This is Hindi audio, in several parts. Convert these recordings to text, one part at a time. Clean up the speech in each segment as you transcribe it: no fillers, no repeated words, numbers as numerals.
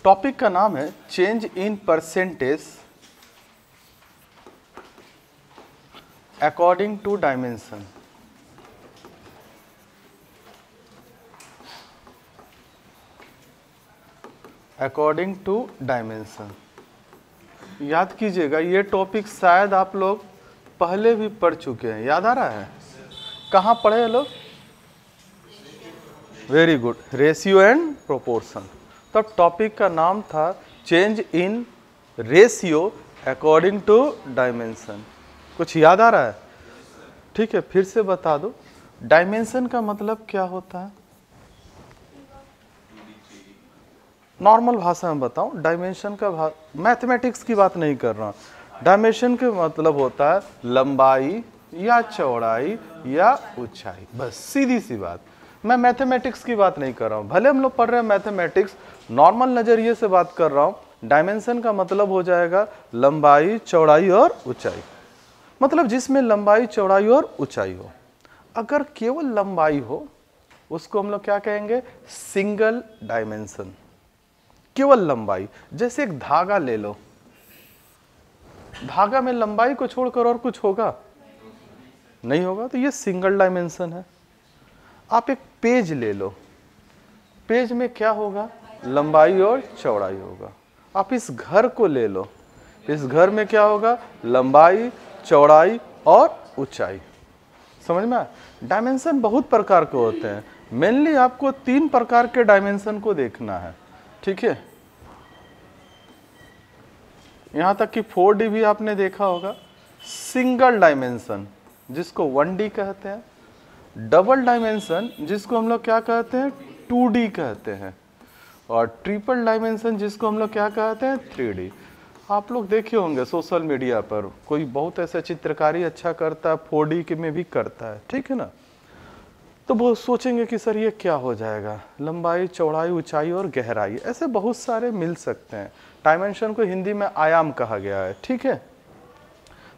टॉपिक का नाम है change in percentage according to dimension. According to dimension, याद कीजिएगा ये टॉपिक शायद आप लोग पहले भी पढ़ चुके हैं। याद आ रहा है? कहाँ पढ़े हैं लोग? Very good, ratio and proportion. तब टॉपिक का नाम था change in ratio according to dimension. कुछ याद आ रहा है? ठीक है, फिर से बता दो, डायमेंशन का मतलब क्या होता है? नॉर्मल भाषा में बताऊं, डायमेंशन का मैथमेटिक्स की बात नहीं कर रहा हूं। डायमेंशन के मतलब होता है लंबाई या चौड़ाई या ऊंचाई, बस सीधी सी बात। मैं मैथमेटिक्स की बात नहीं कर रहा हूं, भले हम लोग पढ़ रहे हैं मैथमेटिक्स, नॉर्मल नजरिए से बात कर रहा हूं। डायमेंशन का मतलब हो जाएगा लंबाई, चौड़ाई और ऊंचाई, मतलब जिसमें लंबाई, चौड़ाई और ऊंचाई हो। अगर केवल लंबाई हो उसको हम लोग क्या कहेंगे? Single dimension. केवल लंबाई, जैसे एक धागा ले लो, धागा में लंबाई को छोड़कर और कुछ होगा? नहीं होगा, तो ये सिंगल डायमेंशन है। आप एक पेज ले लो, पेज में क्या होगा? लंबाई और चौड़ाई होगा। आप इस घर को ले लो, इस घर में क्या होगा? लंबाई, चौड़ाई और ऊंचाई। समझ में आया? डायमेंशन बहुत प्रकार के होते हैं, मेनली आपको 3 प्रकार के डायमेंशन को देखना है, ठीक है? यहां तक कि 4D भी आपने देखा होगा। सिंगल डायमेंशन जिसको 1D कहते हैं, डबल डायमेंशन जिसको हम लोग क्या कहते हैं? 2D कहते हैं, और ट्रिपल डायमेंशन जिसको हम लोग क्या कहते हैं? 3D। आप लोग देखे होंगे सोशल मीडिया पर कोई बहुत ऐसा चित्रकारी अच्छा करता है, 4D के में भी करता है, ठीक है ना? तो वो सोचेंगे कि सर ये क्या हो जाएगा? लंबाई, चौड़ाई, ऊंचाई और गहराई, ऐसे बहुत सारे मिल सकते हैं। डायमेंशन को हिंदी में आयाम कहा गया है, ठीक है?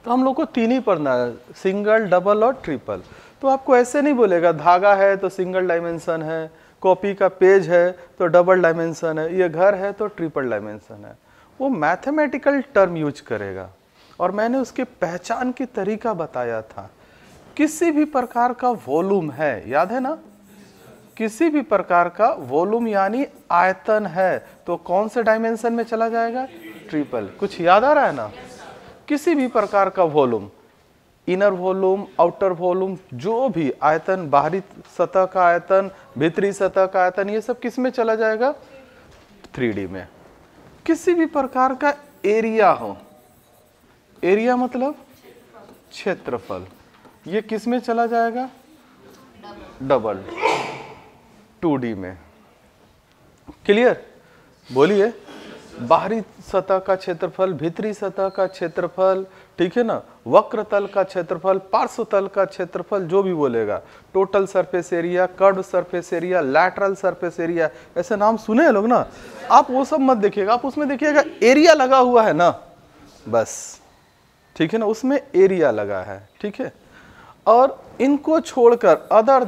तो हम लोग को 3 ही पढ़ना है, सिंगल, डबल और ट्रिपल। तो आपको ऐसे नहीं बोलेगा धागा है तो सिंगल डायमेंशन है, कॉपी का पेज है तो डबल डायमेंशन है, ये घर है तो ट्रिपल डायमेंशन है। वो मैथमेटिकल टर्म यूज करेगा, और मैंने उसके पहचान की तरीका बताया था। किसी भी प्रकार का वॉल्यूम है, याद है ना? किसी भी प्रकार का वॉल्यूम यानी आयतन है तो कौन से डायमेंशन में चला जाएगा? ट्रिपल। कुछ याद आ रहा है ना? किसी भी प्रकार का volume, inner volume, outer volume, जो भी आयतन, बाहरी सतह का आयतन, भीतरी सतह का आयतन, ये सब किस में चला जाएगा? 3D में। किसी भी प्रकार का एरिया हो, एरिया मतलब क्षेत्रफल, ये किस में चला जाएगा? डबल, 2D में। क्लियर? बोलिए। बाहरी सतह का क्षेत्रफल, भीतरी सतह का क्षेत्रफल, ठीक है ना? वक्र तल का क्षेत्रफल, पार्श्व तल का क्षेत्रफल, जो भी बोलेगा। Total surface area, curve surface area, lateral surface area, ऐसे नाम सुने हैं लोग ना? आप वो सब मत देखिएगा, आप उसमें देखिएगा एरिया लगा हुआ है ना, बस, ठीक है ना? उसमें एरिया लगा है, ठीक है? और इनको छोड़कर other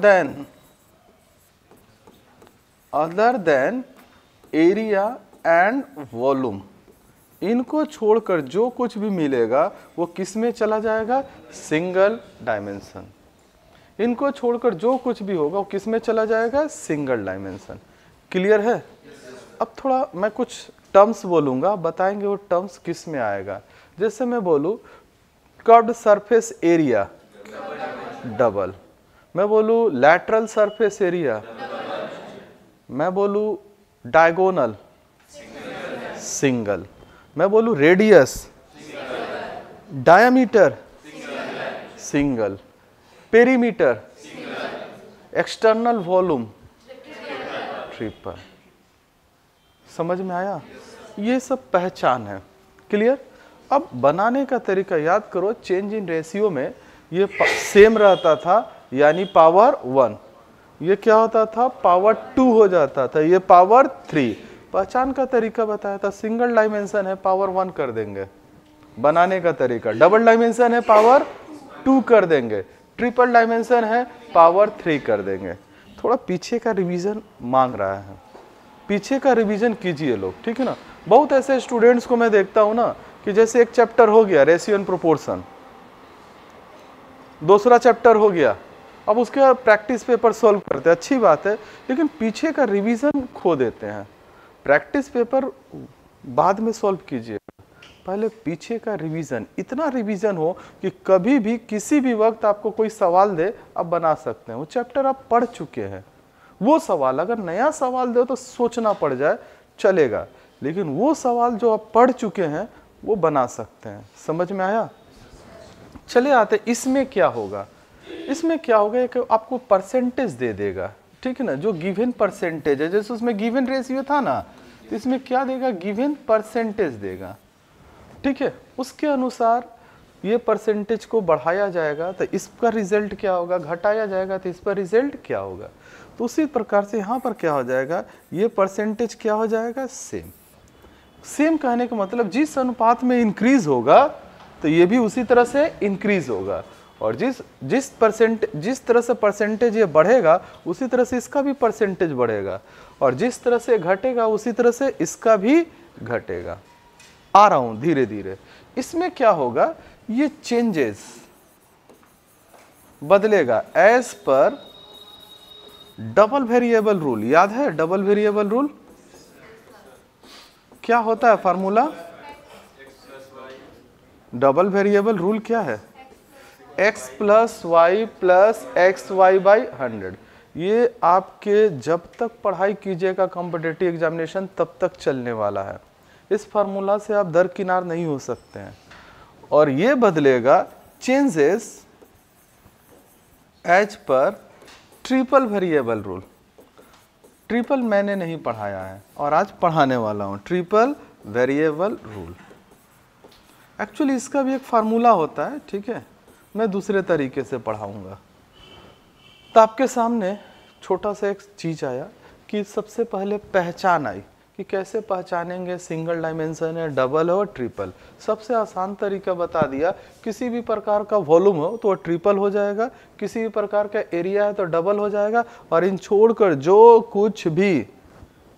than area and volume, इनको छोड़कर जो कुछ भी मिलेगा वो किस में चला जाएगा? Single dimension. इनको छोड़कर जो कुछ भी होगा वो किस में चला जाएगा? Single dimension. क्लियर है? अब थोड़ा मैं कुछ टर्म्स बोलूंगा, बताएंगे वो टर्म्स किस में आएगा। जैसे मैं बोलूं कर्व्ड सरफेस एरिया, डबल। मैं बोलूं लैटरल सरफेस एरिया, मैं बोलूं डायगोनल, सिंगल। मैं बोलूं radius, diameter, single. Perimeter, external volume, triple. समझ में आया? ये सब पहचान है। क्लियर? अब बनाने का तरीका याद करो। चेंज इन रेशियो में ये सेम रहता था, यानी पावर 1। ये क्या होता था? पावर 2 हो जाता था, ये पावर 3। पहचान का तरीका बताया था, सिंगल डायमेंशन है पावर 1 कर देंगे। बनाने का तरीका, डबल डायमेंशन है पावर 2 कर देंगे, ट्रिपल डायमेंशन है पावर 3 कर देंगे। थोड़ा पीछे का रिवीजन मांग रहा है। पीछे का रिवीजन कीजिए लोग, ठीक है ना। बहुत ऐसे स्टूडेंट्स को मैं देखता हूं ना कि जैसे एक चैप्टर हो गया रेशियो एंड प्रोपोर्शन, दूसरा चैप्टर हो गया, अब उसके बाद प्रैक्टिस पेपर सॉल्व करते हैं, अच्छी बात है, लेकिन पीछे का रिवीजन खो देते हैं। प्रैक्टिस पेपर बाद में सॉल्व कीजिए, पहले पीछे का रिवीजन, इतना रिवीजन हो कि कभी भी किसी भी वक्त आपको कोई सवाल दे आप बना सकते हैं। वो चैप्टर आप पढ़ चुके हैं, वो सवाल अगर नया सवाल दे तो सोचना पड़ जाए चलेगा, लेकिन वो सवाल जो आप पढ़ चुके हैं वो बना सकते हैं। समझ में आया? चले आते इसमें क्या होगा। इसमें क्या होगा कि आपको परसेंटेज दे देगा, ठीक है ना, जो गिवन परसेंटेज है, जैसे उसमें गिवन रेशियो था ना, तो इसमें क्या देगा, गिवन परसेंटेज देगा, ठीक है। उसके अनुसार ये परसेंटेज को बढ़ाया जाएगा तो इसका रिजल्ट क्या होगा, घटाया जाएगा तो इस पर रिजल्ट क्या होगा। तो उसी प्रकार से यहाँ पर क्या हो जाएगा, ये परसेंटेज क्या हो जाएगा, सेम। सेम कहने का मतलब जिस अनुपात में इंक्रीज होगा तो ये भी उसी तरह से इंक्रीज होगा, और जिस तरह से परसेंटेज ये बढ़ेगा उसी तरह से इसका भी परसेंटेज बढ़ेगा, और जिस तरह से घटेगा उसी तरह से इसका भी घटेगा। आ रहा हूं धीरे धीरे। इसमें क्या होगा, ये चेंजेस बदलेगा as per double variable rule. याद है डबल वेरिएबल रूल क्या होता है, फार्मूला? डबल वेरिएबल रूल क्या है, x plus y plus x y by 100। ये आपके जब तक पढ़ाई कीजिएगा कॉम्पिटिटिव एग्जामिनेशन तब तक चलने वाला है। इस फार्मूला से आप दरकिनार नहीं हो सकते हैं। और ये बदलेगा changes as per triple variable rule. Triple मैंने नहीं पढ़ाया है और आज पढ़ाने वाला हूँ, ट्रिपल वेरिएबल रूल। एक्चुअली इसका भी एक फार्मूला होता है, ठीक है, मैं दूसरे तरीके से पढ़ाऊंगा। तो आपके सामने छोटा सा एक चीज आया कि सबसे पहले पहचान आई कि कैसे पहचानेंगे सिंगल डायमेंशन है, डबल है और ट्रिपल। सबसे आसान तरीका बता दिया, किसी भी प्रकार का वॉल्यूम हो तो ट्रिपल हो जाएगा, किसी भी प्रकार का एरिया है तो डबल हो जाएगा, और इन छोड़कर जो कुछ भी,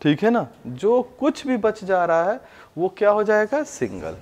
ठीक है ना, जो कुछ भी बच जा रहा है वो क्या हो जाएगा, सिंगल।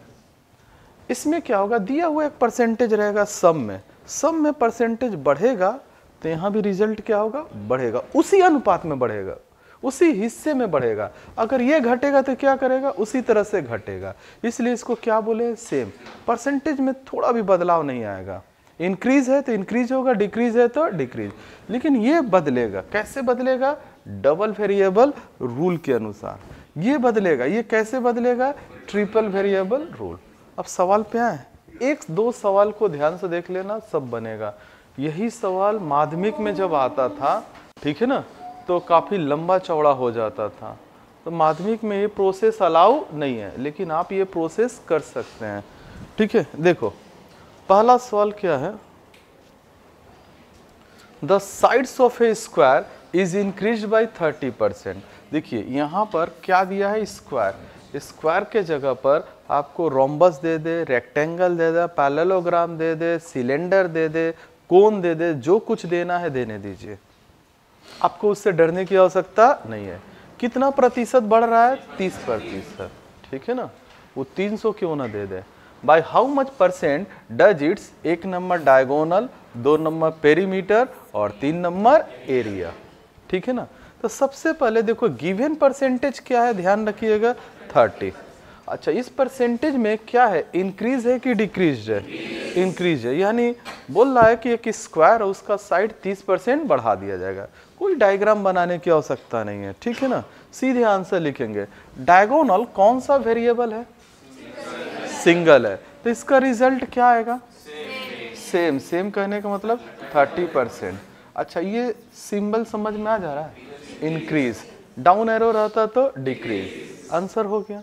इसमें क्या होगा, दिया हुआ एक परसेंटेज रहेगा सम में परसेंटेज बढ़ेगा तो यहाँ भी रिजल्ट क्या होगा, बढ़ेगा, उसी अनुपात में बढ़ेगा, उसी हिस्से में बढ़ेगा। अगर ये घटेगा तो क्या करेगा, उसी तरह से घटेगा। इसलिए इसको क्या बोले, सेम। परसेंटेज में थोड़ा भी बदलाव नहीं आएगा, इंक्रीज है तो इंक्रीज होगा, डिक्रीज है तो डिक्रीज, लेकिन ये बदलेगा। कैसे बदलेगा, डबल वेरिएबल रूल के अनुसार ये बदलेगा। ये कैसे बदलेगा, ट्रिपल वेरिएबल रूल। अब सवाल पे आए, एक दो सवाल को ध्यान से देख लेना, सब बनेगा। यही सवाल माध्यमिक में जब आता था, ठीक है ना, तो काफी लंबा चौड़ा हो जाता था। तो माध्यमिक में ये प्रोसेस अलाउ नहीं है, लेकिन आप ये प्रोसेस कर सकते हैं, ठीक है। देखो पहला सवाल क्या है, the sides of A square is increase by 30%। देखिए यहाँ पर क्या दिया है, स्क्वायर। स्क्वायर के जगह पर आपको रोम्बस दे दे, रेक्टेंगल दे दे, पैरेललोग्राम दे दे, सिलेंडर दे दे, कोन दे दे, जो कुछ देना है देने दीजिए। आपको उससे डरने की आवश्यकता नहीं है। कितना प्रतिशत बढ़ रहा है, 30%, ठीक है ना। वो 300 क्यों ना दे दे। By how much percent does its, 1 number diagonal, 2 number perimeter और 3 नंबर एरिया, ठीक है ना। तो सबसे पहले देखो गिवन परसेंटेज क्या है, ध्यान रखिएगा 30। अच्छा, इस परसेंटेज में क्या है, इंक्रीज है कि डिक्रीज है, इंक्रीज है। यानी बोल रहा है कि एक स्क्वायर है उसका साइड 30% बढ़ा दिया जाएगा। कोई डायग्राम बनाने की आवश्यकता नहीं है, ठीक है ना, सीधे आंसर लिखेंगे। डायगोनल कौन सा वेरिएबल है, सिंगल है, तो इसका रिजल्ट क्या आएगा, सेम। सेम कहने का मतलब 30%। अच्छा, ये सिंबल समझ में आ जा रहा है, इंक्रीज। डाउन एरो रहता तो डिक्रीज। आंसर हो गया।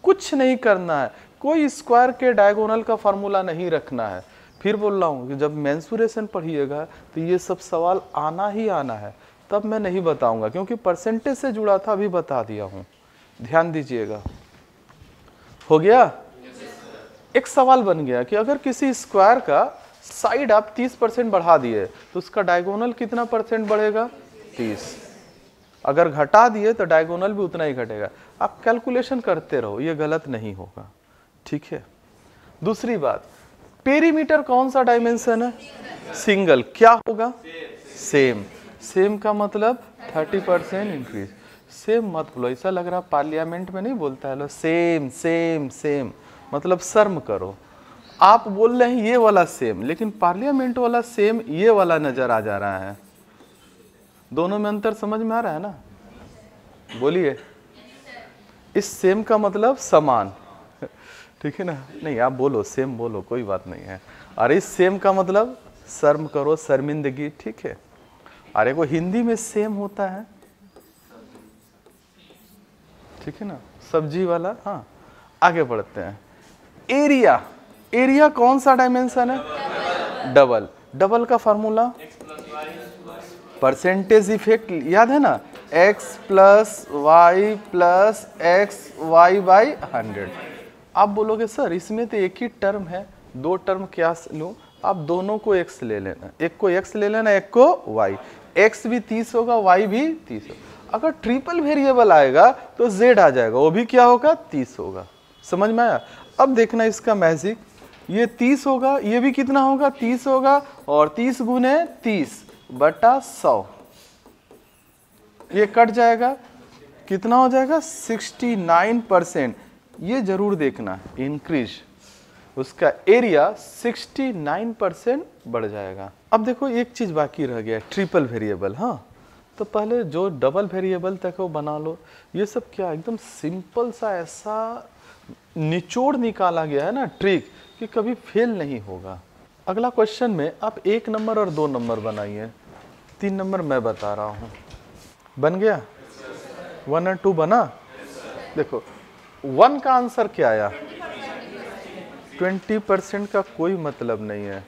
कुछ नहीं करना है, कोई स्क्वायर के डायगोनल का फार्मूला नहीं रखना है। फिर बोल रहा हूँ कि जब मेंसुरेशन पढ़िएगा तो ये सब सवाल आना ही आना है, तब मैं नहीं बताऊंगा क्योंकि परसेंटेज से जुड़ा था, अभी बता दिया हूँ, ध्यान दीजिएगा। हो गया। एक सवाल बन गया कि अगर किसी स्क्वायर का साइड आप 30% बढ़ा दिए तो उसका डायगोनल कितना परसेंट बढ़ेगा, 30। अगर घटा दिए तो डायगोनल भी उतना ही घटेगा। आप कैलकुलेशन करते रहो, ये गलत नहीं होगा, ठीक है। दूसरी बात, पेरीमीटर कौन सा डायमेंशन है? सिंगल। क्या होगा? सेम। सेम का मतलब 30% इंक्रीज। सेम मत बोलो, ऐसा लग रहा पार्लियामेंट में नहीं बोलता है लो सेम सेम सेम, मतलब शर्म करो। आप बोल रहे हैं ये वाला सेम, लेकिन पार्लियामेंट वाला सेम ये वाला नजर आ जा रहा है। दोनों में अंतर समझ में आ रहा है ना? बोलिए। इस सेम का मतलब समान, ठीक है ना? नहीं आप बोलो, सेम बोलो, कोई बात नहीं है। और इस सेम का मतलब शर्म करो, शर्मिंदगी, ठीक है। अरे को हिंदी में सेम होता है, ठीक है ना, सब्जी वाला। हाँ, आगे बढ़ते हैं। एरिया, एरिया कौन सा डायमेंशन है? डबल। डबल का फॉर्मूला परसेंटेज इफेक्ट याद है ना, x plus y plus x y by 100। आप बोलोगे सर इसमें तो एक ही टर्म है, दो टर्म क्या लूँ? आप दोनों को x ले लेना, एक को x ले लेना, एक को y। x भी 30 होगा, y भी 30 होगा। अगर ट्रिपल वेरिएबल आएगा तो z आ जाएगा, वो भी क्या होगा? 30 होगा। समझ में आया? अब देखना इसका मैजिक, ये 30 होगा, ये भी कितना होगा? 30 होगा, और 30 गुने 30 बटा 100, ये कट जाएगा, कितना हो जाएगा? 69%। ये जरूर देखना, इंक्रीज उसका एरिया 69% बढ़ जाएगा। अब देखो एक चीज बाकी रह गया, ट्रिपल वेरिएबल। हाँ, तो पहले जो डबल वेरिएबल तक वो बना लो। ये सब क्या एकदम सिंपल सा ऐसा निचोड़ निकाला गया है ना ट्रिक, कि कभी फेल नहीं होगा। अगला क्वेश्चन में आप 1 नंबर और 2 नंबर बनाइए, 3 नंबर मैं बता रहा हूँ। बन गया? 1 और 2 बना? देखो 1 का आंसर क्या आया? 20% का कोई मतलब नहीं है,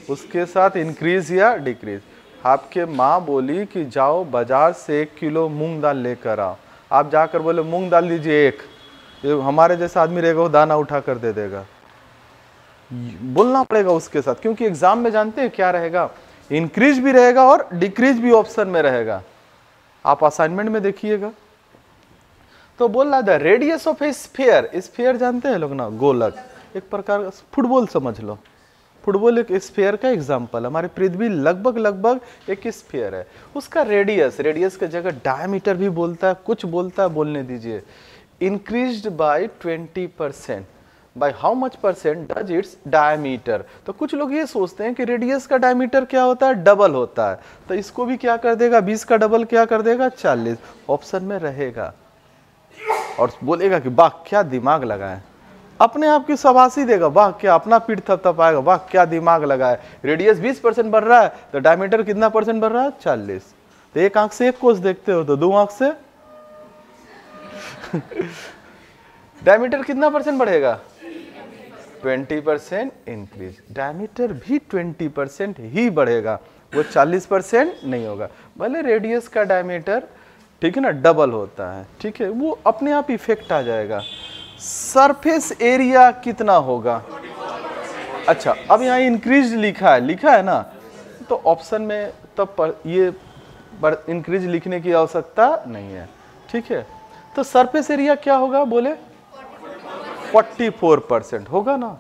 उसके साथ इंक्रीज या डिक्रीज। आपके माँ बोली कि जाओ बाजार से 1 किलो मूंग दाल लेकर आओ, आप जाकर बोले मूंग दाल दीजिए 1, ये हमारे जैसा आदमी रहेगा वो दाना उठा कर दे देगा। बोलना पड़ेगा उसके साथ, क्योंकि एग्जाम में जानते हैं क्या रहेगा? इंक्रीज भी रहेगा और डिक्रीज भी ऑप्शन में रहेगा। आप असाइनमेंट में देखिएगा। तो बोल रहा था radius of A sphere. Sphere जानते हैं लोग ना, गोलक, एक प्रकार का फुटबॉल समझ लो। फुटबॉल एक स्फीयर का एग्जांपल। हमारे पृथ्वी लगभग एक स्फीयर है, उसका रेडियस, रेडियस की जगह डायमीटर भी बोलता है, कुछ बोलता है, बोलने दीजिए। Increased by 20%। Bye how much percent does its diameter? तो कुछ लोग ये सोचते हैं कि रेडियस का डायमीटर क्या होता है? डबल होता है। तो इसको भी क्या कर देगा? 20 का डबल क्या कर देगा? 40 ऑप्शन में रहेगा। और बोलेगा कि वाह क्या दिमाग लगाए, अपने आप की शाबाशी देगा, वाह क्या, अपना पीठ थपथपाएगा, वाह क्या दिमाग लगाए। रेडियस 20% बढ़ रहा है तो डायमीटर कितना परसेंट बढ़ रहा है? 40। तो एक आंख से एक कोस देखते हो तो 2 आंख से डायमीटर कितना परसेंट बढ़ेगा? 20% इंक्रीज। डायमीटर भी 20% ही बढ़ेगा, वो 40% नहीं होगा। भले रेडियस का डायमीटर, ठीक है ना, डबल होता है, ठीक है, वो अपने आप इफेक्ट आ जाएगा। सरफेस एरिया कितना होगा? अच्छा, अब यहाँ इंक्रीज लिखा है ना, तो ऑप्शन में तब ये इंक्रीज लिखने की आवश्यकता नहीं है, ठीक है। तो सरफेस एरिया क्या होगा? बोले 44% होगा ना।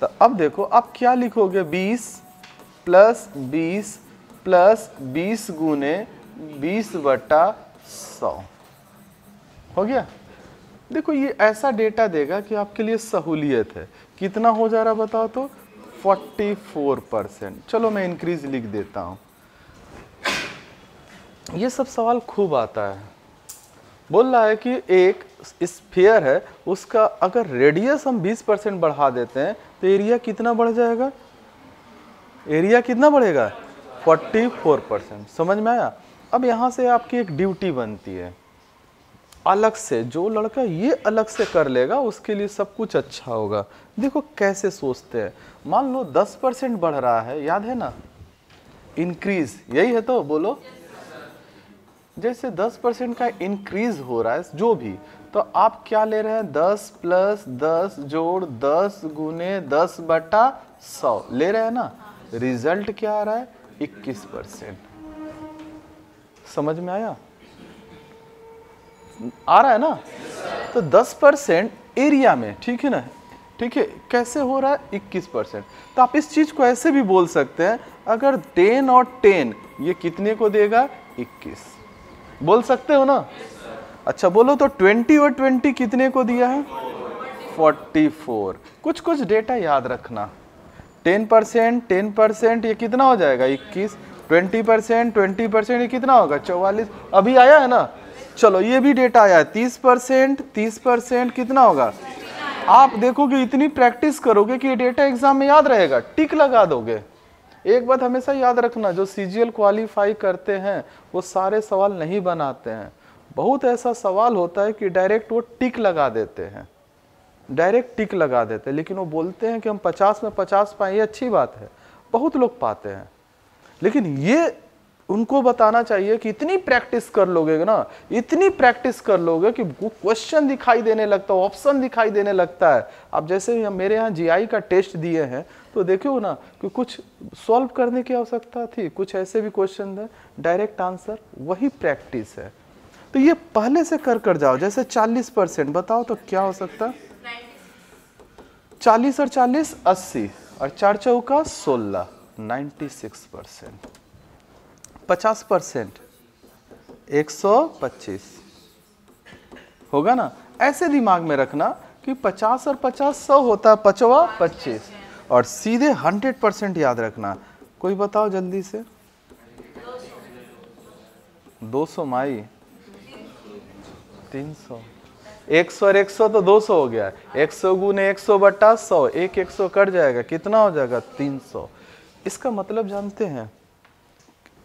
तो अब देखो आप क्या लिखोगे? 20 प्लस 20 प्लस 20 गुने 20 बटा 100 हो गया। देखो ये ऐसा डेटा देगा कि आपके लिए सहूलियत है। कितना हो जा रहा बताओ तो? 44%। चलो मैं इंक्रीज लिख देता हूं। ये सब सवाल खूब आता है। बोल रहा है कि एक स्फीयर है, उसका अगर रेडियस हम 20% बढ़ा देते हैं तो एरिया कितना बढ़ जाएगा? एरिया कितना बढ़ेगा? 44%। समझ में आया? अब यहां से आपकी एक ड्यूटी बनती है अलग से, जो लड़का ये अलग से कर लेगा उसके लिए सब कुछ अच्छा होगा। देखो कैसे सोचते हैं। मान लो 10% बढ़ रहा है, याद है ना, इंक्रीज, यही है तो बोलो। जैसे 10% का इंक्रीज हो रहा है जो भी, तो आप क्या ले रहे हैं? 10 प्लस 10 जोड़ 10 गुने 10 बटा 100 ले रहे हैं ना। रिजल्ट क्या आ रहा है? 21%। समझ में आया? आ रहा है ना? तो 10% एरिया में, ठीक है ना, ठीक है, कैसे हो रहा है 21%। तो आप इस चीज को ऐसे भी बोल सकते हैं, अगर 10 और 10 ये कितने को देगा? 21। बोल सकते हो ना? अच्छा बोलो तो 20 और 20 कितने को दिया है? 44। कुछ कुछ डेटा याद रखना। 10% ये कितना हो जाएगा? 21। 20% ये कितना होगा? 44। अभी आया है ना? चलो ये भी डेटा आया है। 30% कितना होगा? आप देखोगे, इतनी प्रैक्टिस करोगे कि ये डेटा एग्जाम में याद रहेगा, टिक लगा दोगे। एक बात हमेशा याद रखना, जो सीजीएल क्वालिफाई करते हैं वो सारे सवाल नहीं बनाते हैं। बहुत ऐसा सवाल होता है कि डायरेक्ट वो टिक लगा देते हैं, डायरेक्ट टिक लगा देते हैं, लेकिन वो बोलते हैं कि हम 50 में 50 पाए, ये अच्छी बात है, बहुत लोग पाते हैं। लेकिन ये उनको बताना चाहिए कि इतनी प्रैक्टिस कर लोगे ना, इतनी प्रैक्टिस कर लोगे कि क्वेश्चन दिखाई देने लगता है, ऑप्शन दिखाई देने लगता है। आप जैसे मेरे यहाँ जीआई का टेस्ट दिए हैं तो देखो ना कि कुछ सॉल्व करने की आवश्यकता थी, कुछ ऐसे भी क्वेश्चन है डायरेक्ट आंसर, वही प्रैक्टिस है। तो ये पहले से कर जाओ। जैसे 40% बताओ तो क्या हो सकता है? 40 और 40 80 और 4 चौका 16, 96%। 50% 125 होगा ना? ऐसे दिमाग में रखना कि 50 और 50 100 होता है, 5वां 25, और सीधे 100% याद रखना। कोई बताओ जल्दी से। 200 माई 300, 100 और 100 तो 200 हो गया। 100 गुने 100 बटा 100, 100 कट जाएगा, कितना हो जाएगा? 300। इसका मतलब जानते हैं,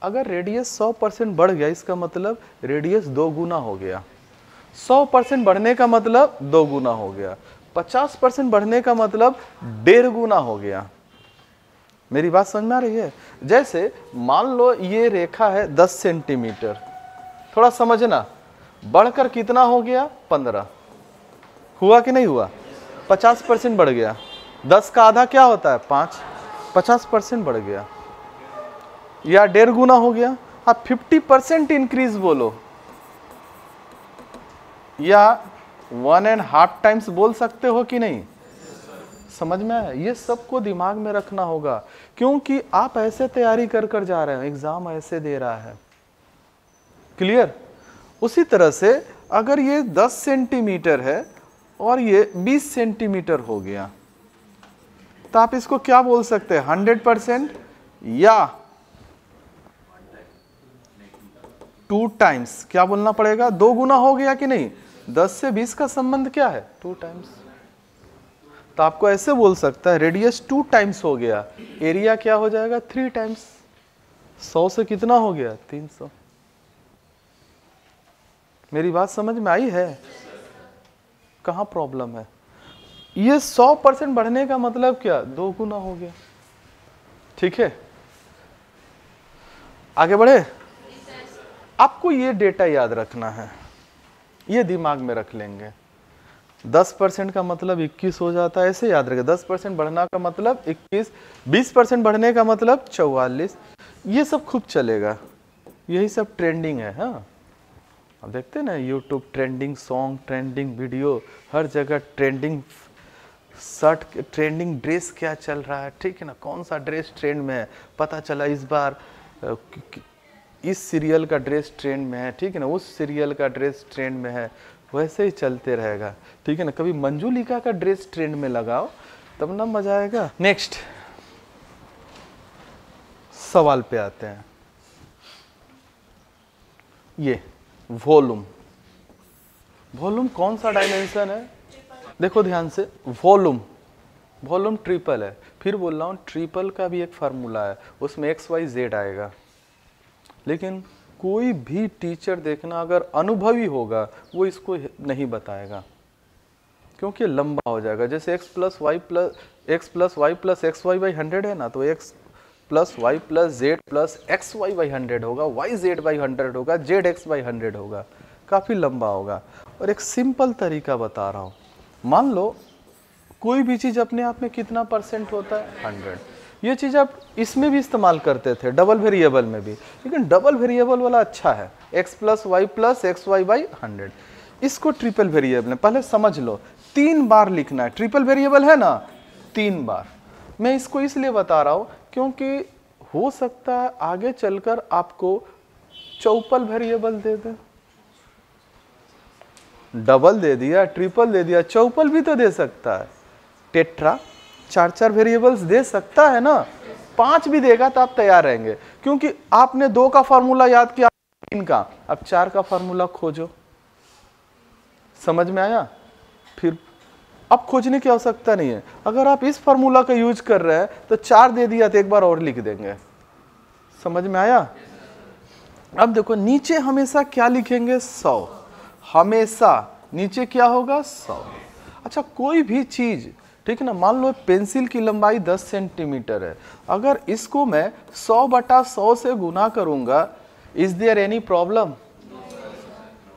अगर रेडियस 100% बढ़ गया, इसका मतलब रेडियस 2 गुना हो गया। 100% बढ़ने का मतलब 2 गुना हो गया। 50% बढ़ने का मतलब 1.5 गुना हो गया। मेरी बात समझ में आ रही है? जैसे मान लो ये रेखा है 10 सेंटीमीटर, थोड़ा समझना, बढ़कर कितना हो गया? 15। हुआ कि नहीं हुआ? 50% बढ़ गया। 10 का आधा क्या होता है? 5। 50% बढ़ गया, या 1.5 गुना हो गया। आप 50% इंक्रीज बोलो, या 1.5 टाइम्स बोल सकते हो कि नहीं? समझ में आया? ये सबको दिमाग में रखना होगा, क्योंकि आप ऐसे तैयारी कर जा रहे हो, एग्जाम ऐसे दे रहा है। क्लियर? उसी तरह से अगर ये 10 सेंटीमीटर है और ये 20 सेंटीमीटर हो गया, तो आप इसको क्या बोल सकते हैं? 100%, या 2 टाइम्स। क्या बोलना पड़ेगा? 2 गुना हो गया कि नहीं? 10 से 20 का संबंध क्या है? 2 टाइम्स। तो आपको ऐसे बोल सकता है, रेडियस 2 टाइम्स हो गया, एरिया क्या हो जाएगा? 3 टाइम्स। 100 से कितना हो गया? 300। मेरी बात समझ में आई है? कहाँ प्रॉब्लम है? ये 100% बढ़ने का मतलब क्या? 2 गुना हो गया। ठीक है, आगे बढ़े। आपको ये डेटा याद रखना है, ये दिमाग में रख लेंगे। 10% का मतलब 21 हो जाता है, ऐसे याद रखें। 10% बढ़ना का मतलब 21, 20% बढ़ने का मतलब 44। ये सब खूब चलेगा, यही सब ट्रेंडिंग है। हाँ, आप देखते हैं ना YouTube, trending song, trending video, हर जगह ट्रेंडिंग शर्ट, ट्रेंडिंग ड्रेस क्या चल रहा है, ठीक है ना? कौन सा ड्रेस ट्रेंड में है, पता चला इस बार इस सीरियल का ड्रेस ट्रेंड में है, ठीक है ना? उस सीरियल का ड्रेस ट्रेंड में है, वैसे ही चलते रहेगा, ठीक है ना? कभी मंजुलिका का ड्रेस ट्रेंड में लगाओ, तब ना मजा आएगा। नेक्स्ट सवाल पे आते हैं। ये वॉल्यूम, वॉल्यूम कौन सा डायमेंशन है? देखो ध्यान से, वॉल्यूम, वॉल्यूम ट्रिपल है। फिर बोल रहा हूँ, ट्रिपल का भी एक फार्मूला है, उसमें XYZ आएगा। लेकिन कोई भी टीचर देखना, अगर अनुभवी होगा वो इसको नहीं बताएगा, क्योंकि लंबा हो जाएगा। जैसे x plus y plus x y by 100 है ना, तो x plus y plus z plus x y by 100 होगा, वाई जेड बाई 100 होगा, जेड एक्स बाई 100 होगा, काफ़ी लंबा होगा। और एक सिंपल तरीका बता रहा हूँ, मान लो कोई भी चीज़ अपने आप में कितना % होता है? 100। ये चीज़ आप इसमें भी इस्तेमाल करते थे, डबल वेरिएबल में भी, लेकिन डबल वेरिएबल वाला अच्छा है, x plus y plus x y by 100। इसको ट्रिपल वेरिएबल है, पहले समझ लो 3 बार लिखना है, ट्रिपल वेरिएबल है ना 3 बार। मैं इसको इसलिए बता रहा हूं क्योंकि हो सकता है आगे चलकर आपको चौपल वेरिएबल दे दे, डबल दे दिया, ट्रिपल दे दिया, चौपल भी तो दे सकता है, टेट्रा 4 वेरिएबल्स दे सकता है ना, 5 भी देगा तो आप तैयार रहेंगे, क्योंकि आपने 2 का फॉर्मूला याद किया, 3 का, अब 4 का फॉर्मूला खोजो। समझ में आया? फिर अब खोजने की आवश्यकता नहीं है, अगर आप इस फॉर्मूला का यूज कर रहे हैं तो 4 दे दिया तो एक बार और लिख देंगे। समझ में आया? अब देखो नीचे हमेशा क्या लिखेंगे 100, हमेशा नीचे क्या होगा 100। अच्छा कोई भी चीज, ठीक है ना, मान लो पेंसिल की लंबाई 10 सेंटीमीटर है, अगर इसको मैं 100/100 से गुना करूंगा, इज देयर एनी प्रॉब्लम?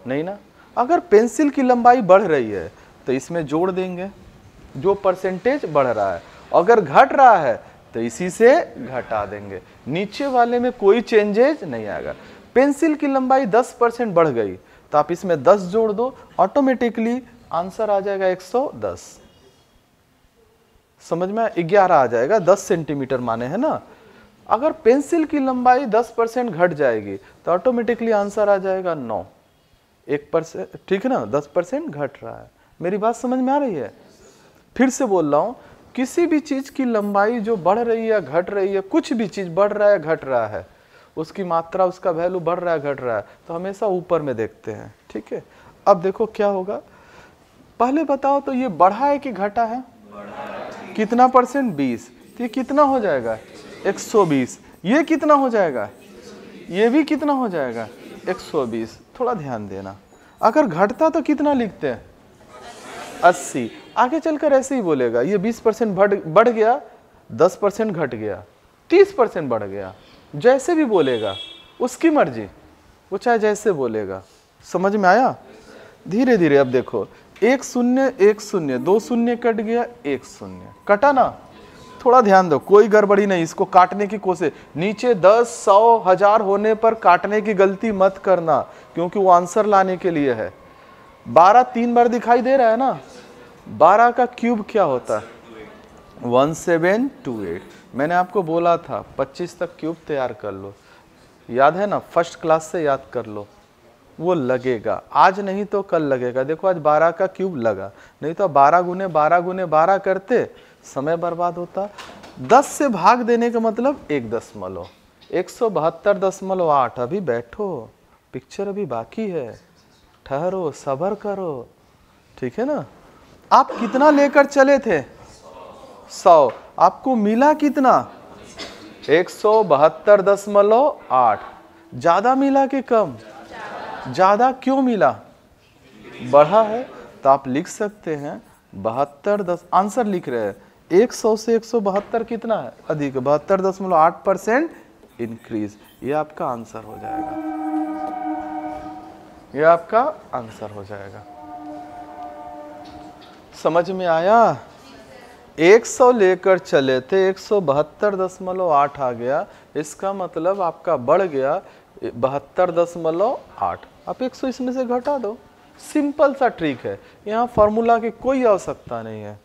नहीं ना। अगर पेंसिल की लंबाई बढ़ रही है तो इसमें जोड़ देंगे जो परसेंटेज बढ़ रहा है, अगर घट रहा है तो इसी से घटा देंगे, नीचे वाले में कोई चेंजेज नहीं आएगा। पेंसिल की लंबाई 10% बढ़ गई तो आप इसमें 10 जोड़ दो, ऑटोमेटिकली आंसर आ जाएगा 110। समझ में? 11 आ जाएगा, 10 सेंटीमीटर माने है ना। अगर पेंसिल की लंबाई 10% घट जाएगी तो ऑटोमेटिकली आंसर आ जाएगा 9, 1%, ठीक है ना, 10% घट रहा है। मेरी बात समझ में आ रही है? फिर से बोल रहा हूं, किसी भी चीज की लंबाई जो बढ़ रही है घट रही है, कुछ भी चीज बढ़ रहा है घट रहा है, उसकी मात्रा, उसका वैल्यू बढ़ रहा है घट रहा है, तो हमेशा ऊपर में देखते हैं, ठीक है। अब देखो क्या होगा, पहले बताओ तो ये बढ़ा है कि घटा है? कितना परसेंट? 20, तो ये कितना हो जाएगा 120। ये कितना हो जाएगा? ये भी कितना हो जाएगा 120। थोड़ा ध्यान देना, अगर घटता तो कितना लिखते हैं 80, आगे चलकर ऐसे ही बोलेगा, ये 20% बढ़ गया, 10% घट गया, 30% बढ़ गया, जैसे भी बोलेगा उसकी मर्जी, वो चाहे जैसे बोलेगा। समझ में आया? धीरे धीरे अब देखो, 1 0 1 0, 2 शून्य कट गया, 1 0 कटा ना। थोड़ा ध्यान दो, कोई गड़बड़ी नहीं, इसको काटने की कोशिश, नीचे 10 100 1000 होने पर काटने की गलती मत करना, क्योंकि वो आंसर लाने के लिए है। 12 3 बार दिखाई दे रहा है ना, 12 का क्यूब क्या होता है? 1728। मैंने आपको बोला था 25 तक क्यूब तैयार कर लो, याद है ना, फर्स्ट क्लास से याद कर लो, वो लगेगा, आज नहीं तो कल लगेगा। देखो आज 12 का क्यूब लगा, नहीं तो 12 गुने 12 गुने 12 करते, समय बर्बाद होता। 10 से भाग देने का मतलब 1 दशमलव, 172.8। अभी बैठो, पिक्चर अभी बाकी है, ठहरो, सब्र करो, ठीक है ना। आप कितना लेकर चले थे? 100, आपको मिला कितना? 172.8। ज्यादा मिला कि कम? ज्यादा। क्यों मिला? बढ़ा है, तो आप लिख सकते हैं 72, आंसर लिख रहे हैं 100 से 172 कितना है? अधिक, 72.8% इंक्रीज। ये आपका आंसर हो जाएगा, ये आपका आंसर हो जाएगा। समझ में आया? 100 लेकर चले थे, 172.8 आ गया, इसका मतलब आपका बढ़ गया 72.8। आप 100 इसमें से घटा दो, सिंपल सा ट्रिक है, यहाँ फार्मूला की कोई आवश्यकता नहीं है।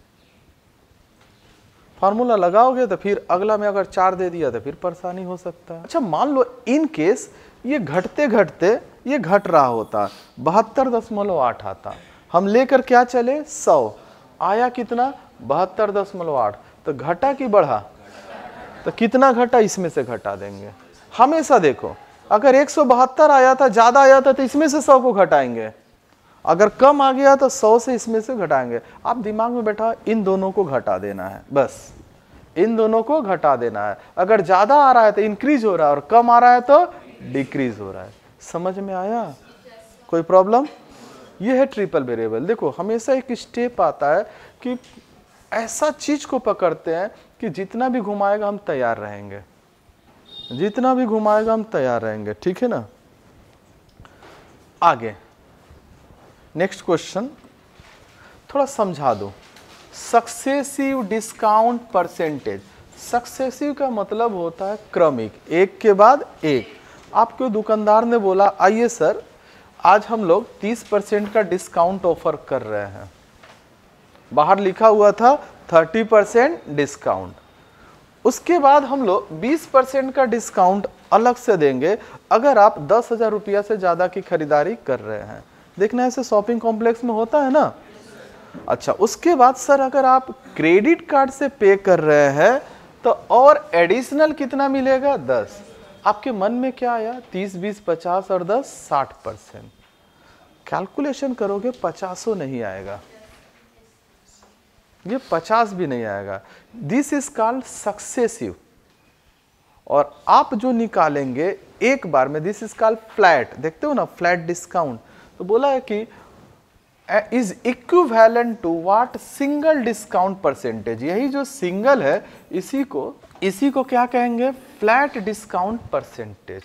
फार्मूला लगाओगे तो फिर अगला में अगर 4 दे दिया तो फिर परेशानी हो सकता है। अच्छा मान लो इन केस ये घटते घटते ये घट रहा होता, 72.8 आता, हम लेकर क्या चले 100, आया कितना 72.8, तो घटा कि बढ़ा? तो कितना घटा, इसमें से घटा देंगे। हमेशा देखो, अगर 172 आया था, ज्यादा आया था, तो इसमें से 100 को घटाएंगे, अगर कम आ गया तो 100 से इसमें से घटाएंगे। आप दिमाग में बैठा, इन दोनों को घटा देना है, बस इन दोनों को घटा देना है। अगर ज्यादा आ रहा है तो इंक्रीज हो रहा है, और कम आ रहा है तो डिक्रीज हो रहा है। समझ में आया? कोई प्रॉब्लम? ये है ट्रिपल वेरिएबल। देखो हमेशा एक स्टेप आता है कि ऐसा चीज को पकड़ते हैं कि जितना भी घुमाएगा हम तैयार रहेंगे, जितना भी घुमाएगा हम तैयार रहेंगे, ठीक है ना। आगे नेक्स्ट क्वेश्चन थोड़ा समझा दो। Successive discount percentage. सक्सेसिव का मतलब होता है क्रमिक, एक के बाद एक। आपके दुकानदार ने बोला आइए सर आज हम लोग 30% का डिस्काउंट ऑफर कर रहे हैं। बाहर लिखा हुआ था 30% डिस्काउंट। उसके बाद हम लोग 20% का डिस्काउंट अलग से देंगे अगर आप 10,000 रुपया से ज़्यादा की खरीदारी कर रहे हैं। देखना ऐसे शॉपिंग कॉम्प्लेक्स में होता है ना। अच्छा, उसके बाद सर अगर आप क्रेडिट कार्ड से पे कर रहे हैं तो और एडिशनल कितना मिलेगा? 10। आपके मन में क्या आया? 30, 20, 50 और 10 60%। कैलकुलेशन करोगे 50 नहीं आएगा, ये 50 भी नहीं आएगा। This is called successive. और आप जो निकालेंगे एक बार में, दिस इज कॉल्ड फ्लैट। देखते हो ना, फ्लैट डिस्काउंट। तो बोला है कि is equivalent to what? Single discount percentage. यही जो सिंगल है इसी को क्या कहेंगे? Flat discount percentage.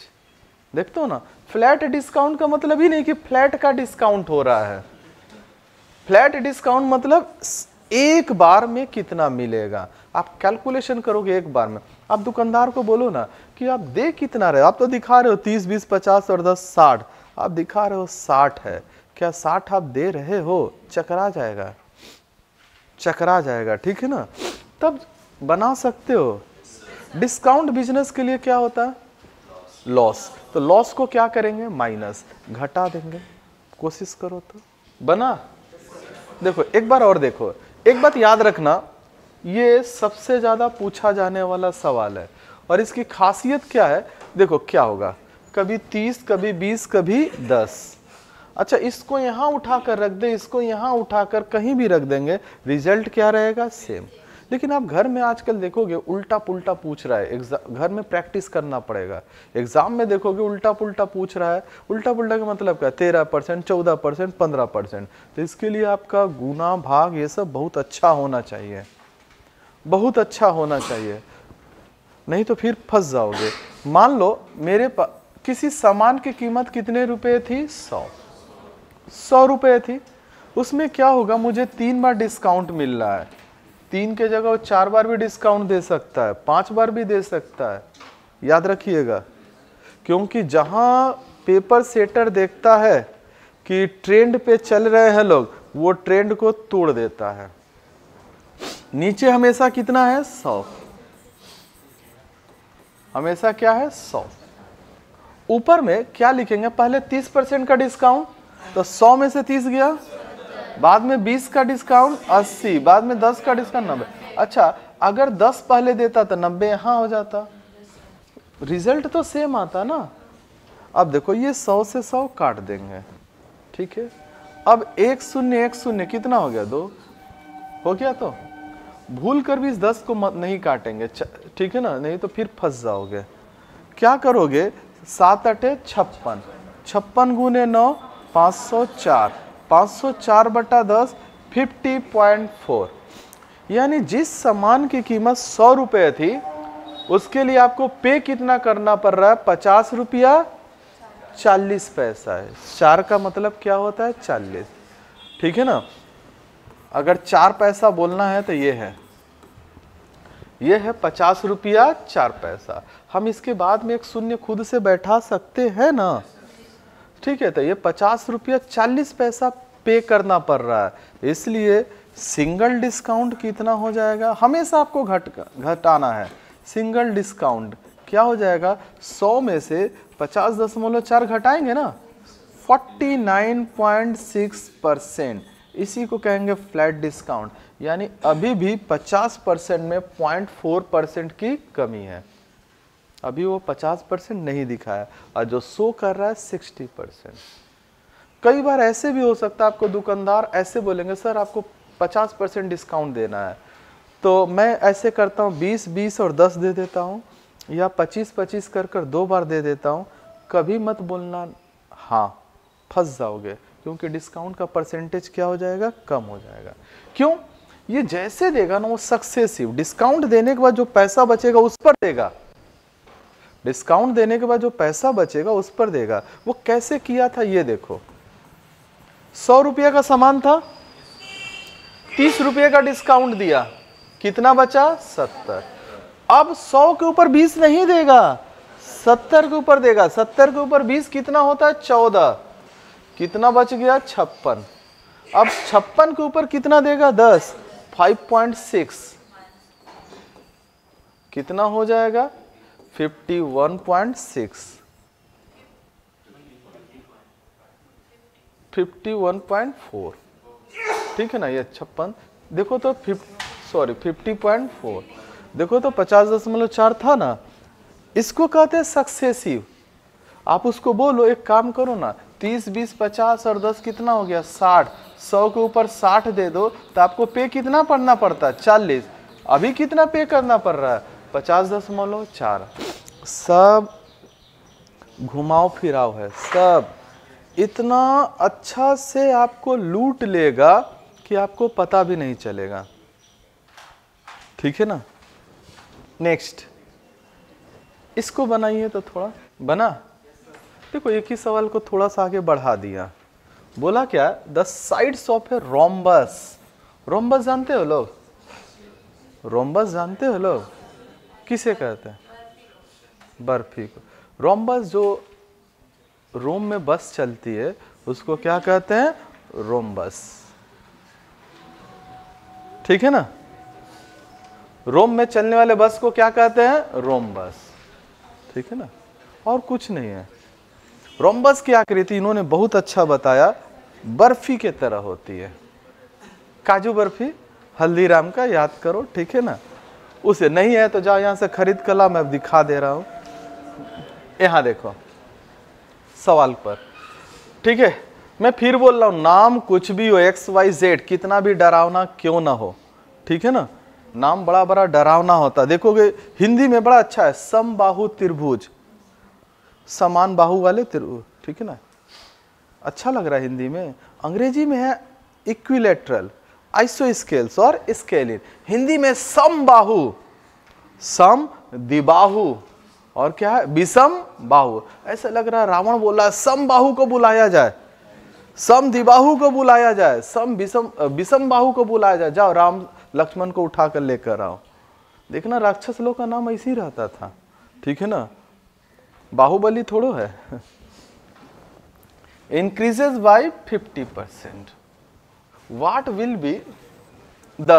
देखते हो ना, फ्लैट डिस्काउंट का मतलब ही नहीं कि फ्लैट का डिस्काउंट हो रहा है। फ्लैट डिस्काउंट मतलब एक बार में कितना मिलेगा। आप कैलकुलेशन करोगे एक बार में। आप दुकानदार को बोलो ना कि आप दे कितना रहे हो, आप तो दिखा रहे हो 30, 20, 50 और 10 60, आप दिखा रहे हो 60 है। क्या 60 आप दे रहे हो? चकरा जाएगा, चकरा जाएगा, ठीक है ना। तब बना सकते हो। डिस्काउंट बिजनेस के लिए क्या होता है? लॉस। तो लॉस को क्या करेंगे? माइनस, घटा देंगे। कोशिश करो तो बना। देखो एक बार और देखो, एक बात याद रखना, ये सबसे ज्यादा पूछा जाने वाला सवाल है और इसकी खासियत क्या है? देखो क्या होगा, कभी 30, कभी 20, कभी 10। अच्छा, इसको यहां उठाकर रख दे, इसको यहां उठाकर कहीं भी रख देंगे, रिजल्ट क्या रहेगा? सेम। लेकिन आप घर में आजकल देखोगे उल्टा पुल्टा पूछ रहा है। घर में प्रैक्टिस करना पड़ेगा। एग्जाम में देखोगे उल्टा पुल्टा पूछ रहा है। उल्टा पुल्टा का मतलब क्या? 13%, 14%, 15%। तो इसके लिए आपका गुना भाग ये सब बहुत अच्छा होना चाहिए, बहुत अच्छा होना चाहिए, नहीं तो फिर फंस जाओगे। मान लो मेरे पास किसी सामान की कीमत कितने रुपए थी? 100 रुपए थी। उसमें क्या होगा, मुझे 3 बार डिस्काउंट मिल रहा है। 3 के जगह वो 4 बार भी डिस्काउंट दे सकता है, 5 बार भी दे सकता है। याद रखिएगा, क्योंकि जहां पेपर सेटर देखता है कि ट्रेंड पे चल रहे हैं लोग, वो ट्रेंड को तोड़ देता है। नीचे हमेशा कितना है? 100। हमेशा क्या है? 100। ऊपर में क्या लिखेंगे? पहले 30% का डिस्काउंट, तो 100 में से 30 गया, बाद में 20 का डिस्काउंट 80, बाद में 10 का डिस्काउंट 90। अच्छा, अगर 10 पहले देता तो 90 यहां हो जाता, रिजल्ट तो सेम आता ना। अब देखो ये 100 से 100 काट देंगे, ठीक है। अब 1 0 1 0 कितना हो गया? 2 हो गया। तो भूल कर भी इस 10 को नहीं काटेंगे, ठीक है ना, नहीं तो फिर फंस जाओगे। क्या करोगे? 7 8 56, 56 गुने 9 504, 504 बटा 10 50.4। यानी जिस सामान की कीमत 100 रुपए थी उसके लिए आपको पे कितना करना पड़ रहा है? 50 रुपया 40 पैसा है। 4 का मतलब क्या होता है? 40, ठीक है ना। अगर 4 पैसा बोलना है तो ये है 50 रुपया 4 पैसा। हम इसके बाद में एक शून्य खुद से बैठा सकते हैं ना, ठीक है। तो ये 50 रुपया 40 पैसा पे करना पड़ रहा है। इसलिए सिंगल डिस्काउंट कितना हो जाएगा? हमेशा आपको घटाना है। सिंगल डिस्काउंट क्या हो जाएगा? 100 में से 50.4 घटाएंगे ना, 49.6%। इसी को कहेंगे फ्लैट डिस्काउंट। यानी अभी भी 50% में 0.4% की कमी है। अभी वो 50% नहीं दिखाया और जो शो कर रहा है 60%। कई बार ऐसे भी हो सकता है, आपको दुकानदार ऐसे बोलेंगे, सर आपको 50% डिस्काउंट देना है, तो मैं ऐसे करता हूँ 20 20 और 10 दे देता हूँ, या 25 25 कर 2 बार दे देता हूँ। कभी मत बोलना हाँ, फंस जाओगे, क्योंकि डिस्काउंट का परसेंटेज क्या हो जाएगा? कम हो जाएगा। क्यों? ये जैसे देगा ना वो सक्सेसिव। डिस्काउंट देने के बाद जो पैसा बचेगा उस पर देगा। डिस्काउंट देने के बाद जो पैसा बचेगा उस पर देगा। वो कैसे किया था ये देखो, 100 रुपये का सामान था, 30 रुपये का डिस्काउंट दिया, कितना बचा? 70। अब 100 के ऊपर 20 नहीं देगा, 70 के ऊपर देगा। 70 के ऊपर 20 कितना होता है? 14। कितना बच गया 56। अब 56 के ऊपर कितना देगा 10, 5.6 कितना हो जाएगा 51.6, 51.4, ठीक है ना। ये 56 देखो तो 50.4 देखो तो 50.4 था ना, इसको कहते हैं सक्सेसिव। आप उसको बोलो एक काम करो ना, 30, 20, 50 और 10 कितना हो गया 60, 100 के ऊपर 60 दे दो तो आपको पे कितना पढ़ना पड़ता है 40। अभी कितना पे करना पड़ रहा है 50.4। सब घुमाव फिराव है, सब इतना अच्छा से आपको लूट लेगा कि आपको पता भी नहीं चलेगा, ठीक है ना। नेक्स्ट इसको बनाइए तो थोड़ा बना। देखो एक ही सवाल को थोड़ा सा आगे बढ़ा दिया। बोला क्या, the sides of a rhombus. Rhombus जानते हो लोग, रोम्बस जानते हो लोग, किसे कहते हैं बर्फी को। रोम्बस जो रोम में बस चलती है उसको क्या कहते हैं, रोम्बस, ठीक है ना। रोम में चलने वाले बस को क्या कहते हैं, रोम्बस, ठीक है ना। और कुछ नहीं है। रोम्बस की आकृति इन्होंने बहुत अच्छा बताया, बर्फी के तरह होती है। काजू बर्फी हल्दीराम का याद करो, ठीक है ना। उसे नहीं है तो जाओ यहां से खरीद कर ला, मैं दिखा दे रहा हूं। यहां देखो सवाल पर, ठीक है। मैं फिर बोल रहा हूं, नाम कुछ भी हो, XYZ कितना भी डरावना क्यों ना हो, ठीक है ना, नाम बड़ा बड़ा डरावना होता। देखोगे हिंदी में बड़ा अच्छा है, समबाहु त्रिभुज, समान बाहु वाले त्रिभुज, ठीक है ना, अच्छा लग रहा है हिंदी में। अंग्रेजी में है इक्विलेटरल, आइसोस्केल्स और स्केलिन। हिंदी में समबाहु, सम द्विबाहु और क्या है विषम बाहु। ऐसा लग रहा है रावण बोला सम बाहु को बुलाया जाए, सम द्विबाहु को बुलाया जाए, सम विषम बाहु को बुलाया जाए। जाओ राम लक्ष्मण को उठा कर लेकर आओ। देखना राक्षस लोग का नाम ऐसे ही रहता था, ठीक है ना, बाहुबली थोड़ो है। Increases by 50%। What will be the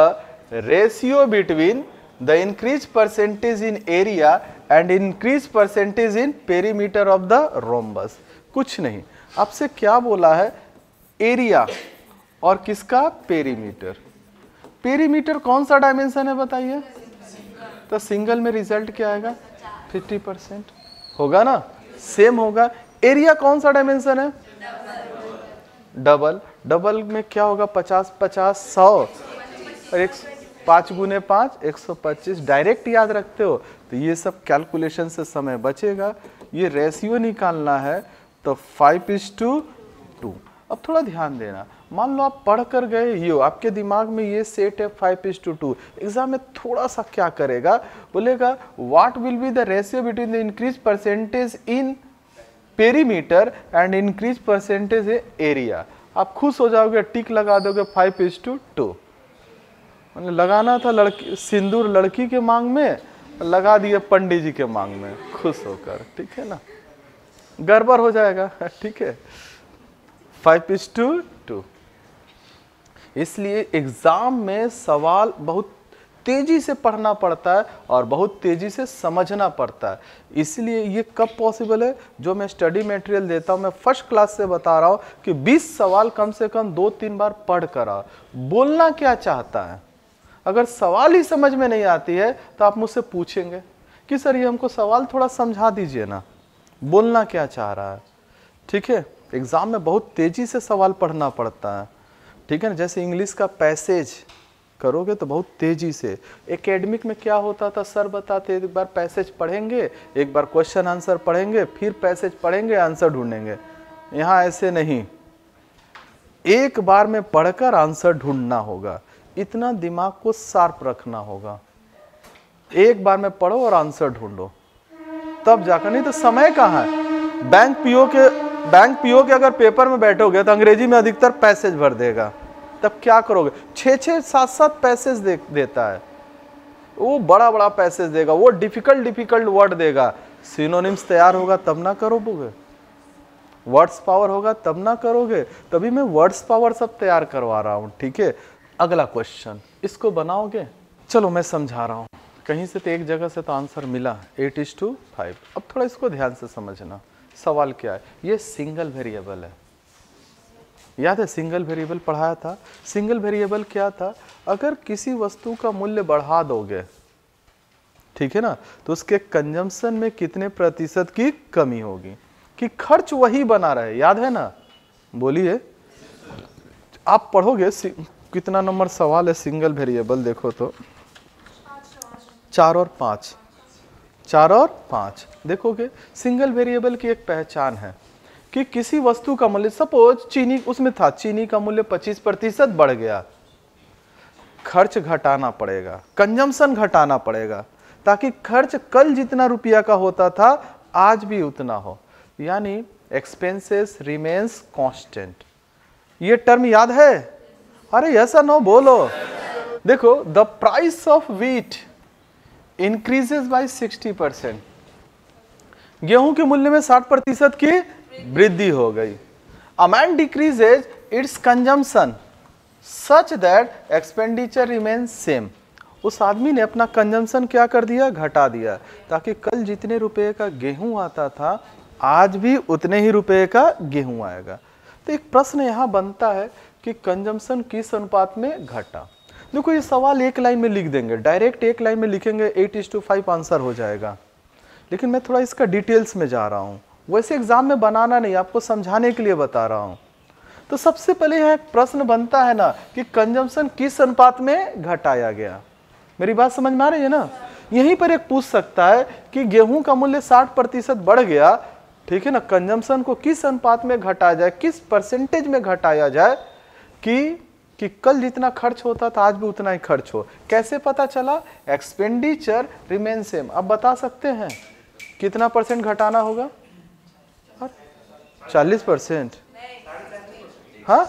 ratio between the increase percentage in area and increase percentage in perimeter of the rhombus. कुछ नहीं, आपसे क्या बोला है, एरिया और किसका पेरीमीटर। पेरीमीटर कौन सा डायमेंशन है बताइए, तो सिंगल में रिजल्ट क्या आएगा 50% होगा ना, सेम होगा। एरिया कौन सा डायमेंशन है, डबल। डबल में क्या होगा 50, 50, 100 और 5 गुने 5 125। डायरेक्ट याद रखते हो तो ये सब कैलकुलेशन से समय बचेगा। ये रेशियो निकालना है तो 5:2। अब थोड़ा ध्यान देना, मान लो आप पढ़ कर गए, ये आपके दिमाग में ये सेट है 5:2। एग्जाम में थोड़ा सा क्या करेगा, बोलेगा what will be the ratio between the increase percentage in perimeter and increase percentage area. आप खुश हो जाओगे, टिक लगा दोगे 5:2। मतलब लगाना था लड़की सिंदूर लड़की के मांग में, लगा दिए पंडित जी के मांग में, खुश होकर, ठीक है ना, गड़बड़ हो जाएगा, ठीक है। 5:2। इसलिए एग्जाम में सवाल बहुत तेजी से पढ़ना पड़ता है और बहुत तेजी से समझना पड़ता है। इसलिए ये कब पॉसिबल है, जो मैं स्टडी मटेरियल देता हूँ, मैं फर्स्ट क्लास से बता रहा हूँ कि 20 सवाल कम से कम 2-3 बार पढ़ कर आओ। बोलना क्या चाहता है, अगर सवाल ही समझ में नहीं आती है तो आप मुझसे पूछेंगे कि सर ये हमको सवाल थोड़ा समझा दीजिए ना, बोलना क्या चाह रहा है, ठीक है। एग्जाम में बहुत तेजी से सवाल पढ़ना पड़ता है, ठीक है ना। जैसे इंग्लिश का पैसेज करोगे तो बहुत तेजी से। एकेडमिक में क्या होता था, सर बताते एक बार पैसेज पढ़ेंगे, एक बार क्वेश्चन आंसर पढ़ेंगे, फिर पैसेज पढ़ेंगे, आंसर ढूंढेंगे। यहाँ ऐसे नहीं, एक बार में पढ़कर आंसर ढूंढना होगा, इतना दिमाग को शार्प रखना होगा। एक बार में पढ़ो और आंसर ढूंढो, तब जाकर, नहीं तो समय कहाँ है। बैंक पीओ के अगर पेपर में बैठोगे तो अंग्रेजी में अधिकतर पैसेज भर देगा, तब क्या करोगे, 6-6, 7-7 पैसेज देता है, वो बड़ा बड़ा पैसेज देगा, वो डिफिकल्ट वर्ड देगा, सिनोनिम्स तैयार होगा तब ना करोगे। वर्ड्स पावर होगा तब ना करोगे, तभी मैं वर्ड्स पावर सब तैयार करवा रहा हूँ, ठीक है। अगला क्वेश्चन, इसको बनाओगे? चलो मैं समझा रहा हूँ, कहीं से तो एक जगह से तो आंसर मिला 8:5। अब थोड़ा इसको ध्यान से समझना, सवाल क्या है। ये सिंगल वेरिएबल है, याद है सिंगल वेरिएबल पढ़ाया था। सिंगल वेरिएबल क्या था, अगर किसी वस्तु का मूल्य बढ़ा दोगे, ठीक है ना, तो उसके कंजम्पशन में कितने प्रतिशत की कमी होगी, कि खर्च वही बना रहे, याद है ना, बोलिए। आप पढ़ोगे कितना नंबर सवाल है सिंगल वेरिएबल, देखो तो 4 और 5, 4 और 5 देखोगे। सिंगल वेरिएबल की एक पहचान है कि किसी वस्तु का मूल्य, सपोज चीनी उसमें था, चीनी का मूल्य 25% बढ़ गया, खर्च घटाना पड़ेगा, कंजम्पशन घटाना पड़ेगा, ताकि खर्च कल जितना रुपया का होता था आज भी उतना हो, यानी एक्सपेंसेस रिमेन्स कांस्टेंट। ये टर्म याद है? अरे ऐसा ना बोलो। देखो, the price of wheat increases by 60%, गेहूं के मूल्य में 60% की वृद्धि हो गई। A man decreases it's consumption such that expenditure remains same. उस आदमी ने अपना कंजम्पशन क्या कर दिया, घटा दिया, ताकि कल जितने रुपए का गेहूं आता था आज भी उतने ही रुपए का गेहूं आएगा। तो एक प्रश्न यहाँ बनता है कि कंजम्पशन किस अनुपात में घटा। देखो ये सवाल एक लाइन में लिख देंगे, डायरेक्ट एक लाइन में लिखेंगे 8:5 आंसर हो जाएगा, लेकिन मैं थोड़ा इसका डिटेल्स में जा रहा हूँ, वैसे एग्जाम में बनाना नहीं, आपको समझाने के लिए बता रहा हूँ। तो सबसे पहले यहाँ एक प्रश्न बनता है ना कि कंजम्पशन किस अनुपात में घटाया गया। मेरी बात समझ में आ रही है ना? यहीं पर एक पूछ सकता है कि गेहूं का मूल्य 60% बढ़ गया, ठीक है ना, कंजम्पशन को किस अनुपात में घटाया जाए, किस परसेंटेज में घटाया जाए कि कल जितना खर्च होता था आज भी उतना ही खर्च हो। कैसे पता चला? Expenditure remain same. अब बता सकते हैं कितना परसेंट घटाना होगा? 40%। हाँ,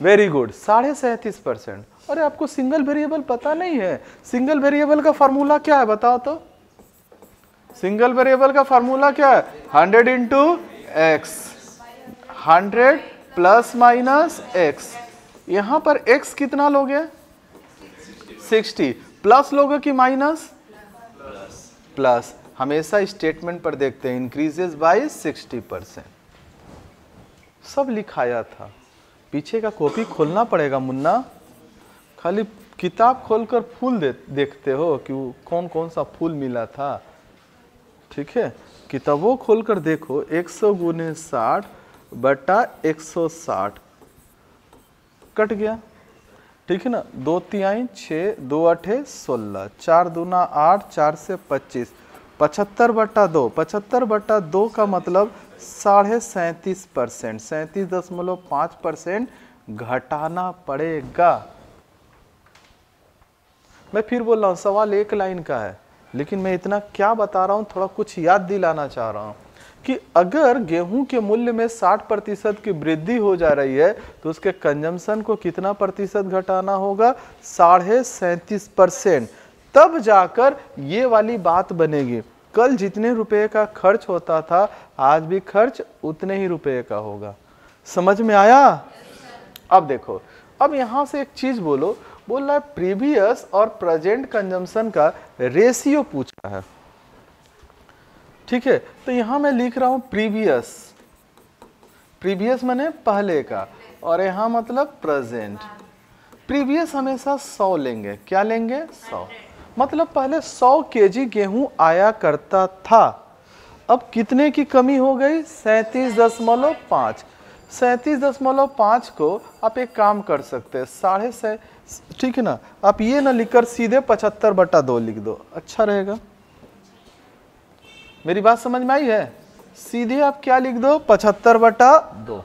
वेरी गुड, 37.5%। अरे आपको सिंगल वेरिएबल पता नहीं है? सिंगल वेरिएबल का फॉर्मूला क्या है बताओ तो? सिंगल वेरिएबल का फॉर्मूला क्या है? 100 into x, 100 plus minus x. यहां पर x कितना लोगे? 60। प्लस लोगे कि माइनस? प्लस। हमेशा स्टेटमेंट पर देखते हैं, इंक्रीजेस बाय 60%। सब लिखाया था, पीछे का कॉपी खोलना पड़ेगा मुन्ना। खाली किताब खोलकर फूल देखते हो कि कौन कौन सा फूल मिला था, ठीक है। किताबों खोलकर देखो, 100 गुने 60 बटा 160 कट गया, ठीक है ना। 2 तिहाई 6, 2 अठे 16, 4 दूना 8, 4 से 25, 75/2। 75/2 का मतलब 37.5%, 37.5% घटाना पड़ेगा। मैं फिर बोल रहा हूँ, सवाल एक लाइन का है, लेकिन मैं इतना क्या बता रहा हूँ, थोड़ा कुछ याद दिलाना चाह रहा हूँ कि अगर गेहूं के मूल्य में 60% की वृद्धि हो जा रही है तो उसके कंजम्पशन को कितना प्रतिशत घटाना होगा? 37.5%। तब जाकर ये वाली बात बनेगी, कल जितने रुपए का खर्च होता था आज भी खर्च उतने ही रुपए का होगा। समझ में आया? अब देखो, अब यहां से एक चीज बोलो, बोल रहा है प्रीवियस और प्रेजेंट कंजम्पशन का रेशियो पूछा है, ठीक है। तो यहां मैं लिख रहा हूं प्रीवियस, प्रीवियस माने पहले का, और यहां मतलब प्रेजेंट। प्रीवियस हमेशा 100 लेंगे, क्या लेंगे? 100। मतलब पहले 100 केजी गेहूं आया करता था, अब कितने की कमी हो गई? 37.5। 37.5 को आप एक काम कर सकते हैं, 6.5, ठीक है ना। आप ये ना लिखकर सीधे 75/2 लिख दो, अच्छा रहेगा। मेरी बात समझ में आई है? सीधे आप क्या लिख दो? 75/2,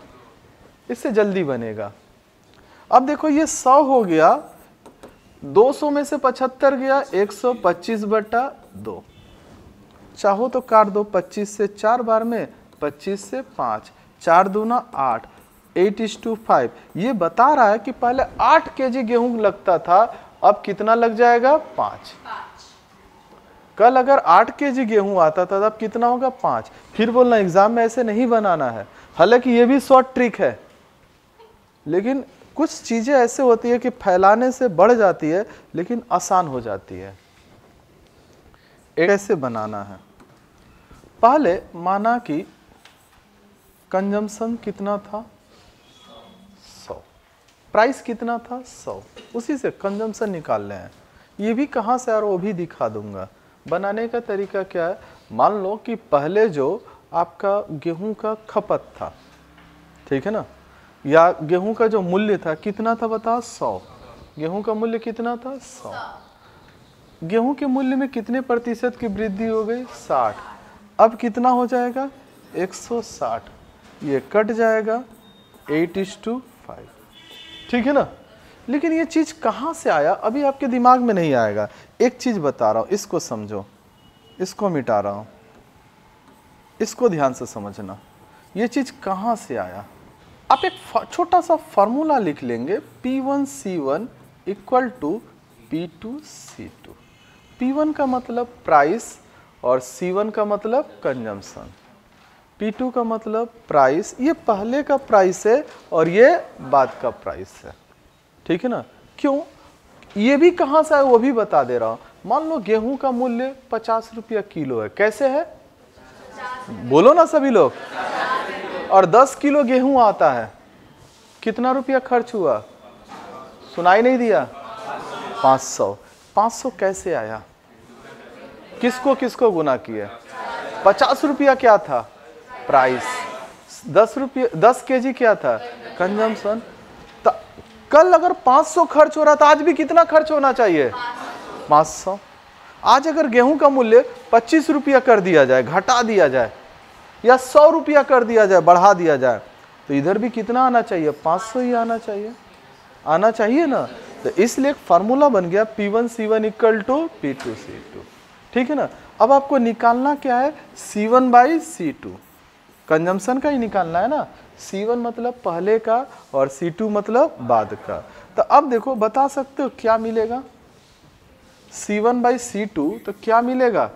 इससे जल्दी बनेगा। अब देखो ये 100 हो गया, 200 में से 75 गया, 125/2। चाहो तो काट दो, 25 से 4 बार में, 25 से 5, 4 दूना 8, 8:5। ये बता रहा है कि पहले 8 केजी गेहूं लगता था, अब कितना लग जाएगा? 5। कल अगर 8 केजी गेहूं आता था तब कितना होगा? 5। फिर बोलना एग्जाम में ऐसे नहीं बनाना है, हालांकि ये भी शॉर्ट ट्रिक है, लेकिन कुछ चीजें ऐसे होती है कि फैलाने से बढ़ जाती है लेकिन आसान हो जाती है। कैसे बनाना है, पहले माना कि कंजम्पशन कितना था 100, प्राइस कितना था 100, उसी से कंजम्पशन निकाल रहे हैं। ये भी कहाँ से आ रहा वो भी दिखा दूंगा। बनाने का तरीका क्या है, मान लो कि पहले जो आपका गेहूं का खपत था, ठीक है ना, या गेहूं का जो मूल्य था कितना था बताओ 100, गेहूं का मूल्य कितना था 100, गेहूं के मूल्य में कितने प्रतिशत की वृद्धि हो गई 60, अब कितना हो जाएगा 160, ये कट जाएगा 8:5, ठीक है ना। लेकिन ये चीज कहां से आया अभी आपके दिमाग में नहीं आएगा। एक चीज बता रहा हूं, इसको समझो, इसको मिटा रहा हूं, इसको ध्यान से समझना। ये चीज कहां से आया, आप एक छोटा सा फॉर्मूला लिख लेंगे, P1C1 equal to P2C2। P1 का मतलब प्राइस और C1 का मतलब कंजम्पशन, P2 का मतलब प्राइस, ये पहले का प्राइस है और ये बाद का प्राइस है, ठीक है ना। क्यों, ये भी कहां से है वो भी बता दे रहा हूं। मान लो गेहूं का मूल्य 50 रुपया किलो है, कैसे है बोलो ना सभी लोग, और 10 किलो गेहूं आता है, कितना रुपया खर्च हुआ, सुनाई नहीं दिया, 500। 500 कैसे आया, किसको किसको गुना किया, 50 रुपया क्या था प्राइस, 10 केजी क्या था कंजम्पशन। कल अगर 500 खर्च हो रहा था, आज भी कितना खर्च होना चाहिए 500। आज अगर गेहूं का मूल्य 25 रुपया कर दिया जाए, घटा दिया जाए, या 100 रुपया कर दिया जाए, बढ़ा दिया जाए, तो इधर भी कितना आना चाहिए 500 ही आना चाहिए, आना चाहिए ना। तो इसलिए एक फार्मूला बन गया P1C1 इक्वल टू P2C2, ठीक है ना। अब आपको निकालना क्या है, C1/C2, कंजम्पशन का ही निकालना है ना। C1 मतलब पहले का और C2 मतलब बाद का। तो अब देखो बता सकते हो क्या मिलेगा, C1/C2 तो क्या मिलेगा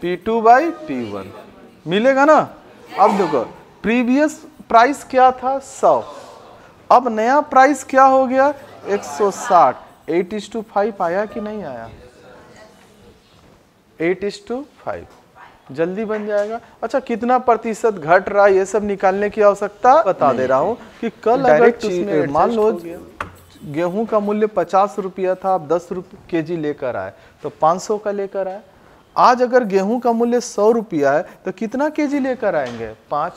P2/P1 मिलेगा ना। अब देखो प्रीवियस प्राइस क्या था 100, अब नया प्राइस क्या हो गया 160, 8:5 आया कि नहीं आया, 8:5 जल्दी बन जाएगा। अच्छा कितना प्रतिशत घट रहा है ये सब निकालने की आवश्यकता बता दे रहा हूं कि कल अगर मान लो गेहूं का मूल्य 50 रुपया था, आप 10 केजी लेकर आए तो 500 का लेकर आए। आज अगर गेहूं का मूल्य 100 रुपया है तो कितना केजी लेकर आएंगे 5,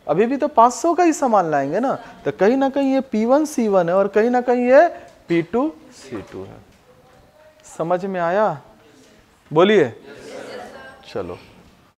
अभी भी तो 500 का ही सामान लाएंगे ना। तो कहीं ना कहीं ये P1C1 है और कहीं ना कहीं ये P2C2 है। समझ में आया, बोलिए। चलो